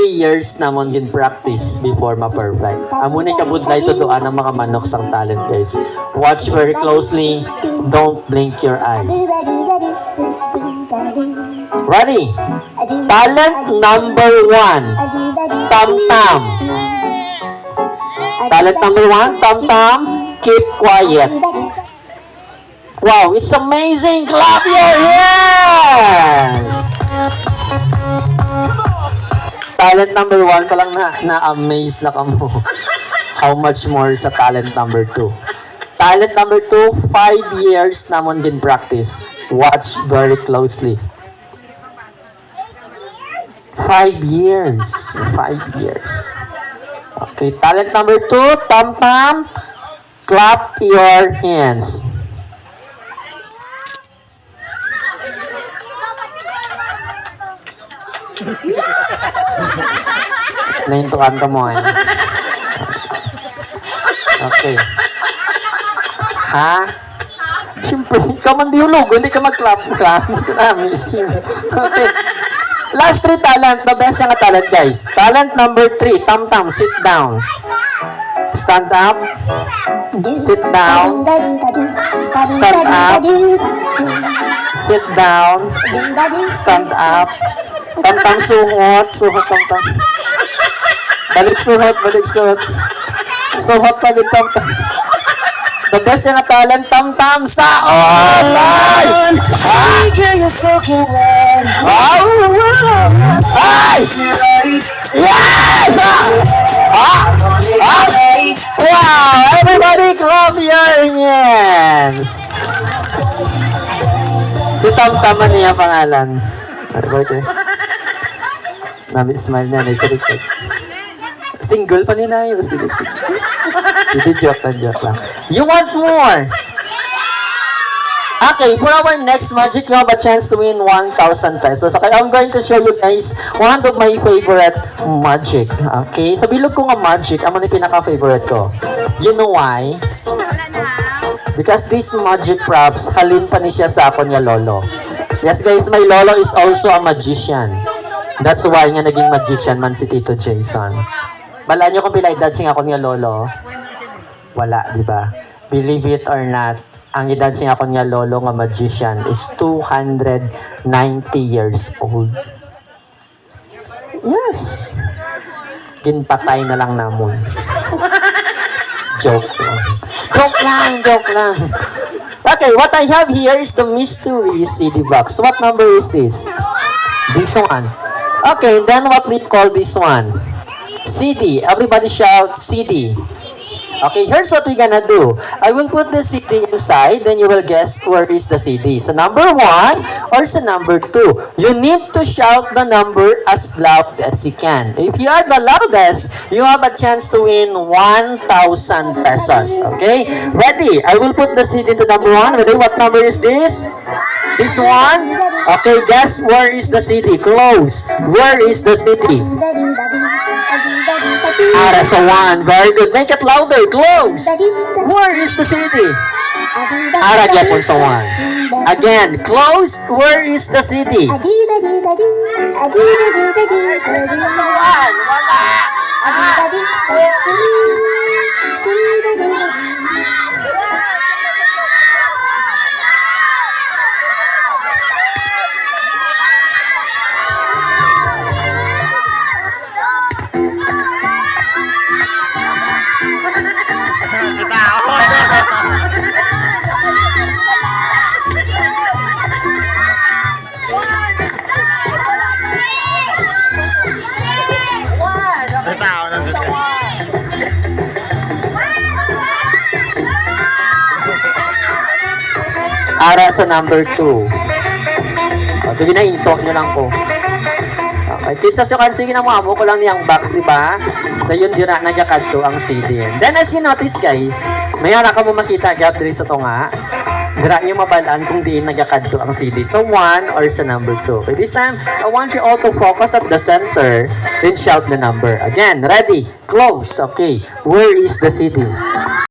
years namon gin practice before ma-perfect. Amo ni kabudlay tuduan ang mga manok sang talent, guys. Watch very closely. Don't blink your eyes. Ready? Talent number 1. Tam-tam. Talent number 1, tam-tam. Keep quiet. Wow, it's amazing! Clap your hands! Talent number 1 pa lang na-amaze na kamo. How much more sa talent number 2? Talent number 2, 5 years namon din practice. Watch very closely. 5 years. 5 years. Okay, talent number 2, tam-tam. Clap your hands. Naintuan ka mo eh. Okay. Ha? Siyempre, ikaw man di hulog, hindi ka mag-clap. Ito na, amazing. Okay. Last 3 talent, the best nga talent, guys. Talent number 3, tam-tam, sit down. Stand up. Sit down. Stand up. Sit down. Stand up. Tam-tam suhot. Suhot tam-tam. Balik suhot, balik suhot. Suhot balik tam-tam. The best yung talent, tam-tam sa online! Ay! Yes! Wow! Everybody clap your hands! Si tam-tam niya pangalan. Nami-smile niya, naisirikot. Single pa nila yun. Hindi, joke lang. You want more? Okay, for our next magic, you have a chance to win 1,000 pesos. Okay, I'm going to show you guys one of my favorite magic. Okay, sa bilog ko nga magic, ang mga pinaka-favorite ko. You know why? Because this magic props, halin pa ni siya sa ako niya lolo. Yes guys, my lolo is also a magician. That's why nga naging magician man si Tito Jason. Malaan nyo kung pila edad sing ako niya lolo? Wala, di ba? Believe it or not, ang edad sing ako niya lolo nga magician is 290 years old. Yes. Ginpatay na lang namon. Joke lang. Joke lang. Okay, what I have here is the mystery CD box. What number is this? This one. Okay, then what we call this one? CD. Everybody shout CD. Okay, here's what we're gonna do. I will put the CD inside, then you will guess where is the CD. So number 1 or sa number 2. You need to shout the number as loud as you can. If you are the loudest, you have a chance to win 1,000 pesos. Okay? Ready? I will put the CD to number 1. Ready? What number is this? This one? Okay, guess where is the CD? Close. Where is the CD? That's a 1. Very good. Make it louder. Close. Where is the CD? Japon sa 1. Again, close. Where is the CD? Ara sa number 2. Ito ginainto nyo lang ko. Okay, kinsa siya kan sige na mo amo ko lang niyang box, di ba? Dayon dira nagyakad to ang CD. Then as you notice guys, mayara ka mo makita gap diri sa to nga. Dira niyo mabalaan kung diin nagyakad to ang CD. So 1 or sa number 2. Okay, this time I want you all to focus at the center, then shout the number. Again, ready? Close. Okay. Where is the CD?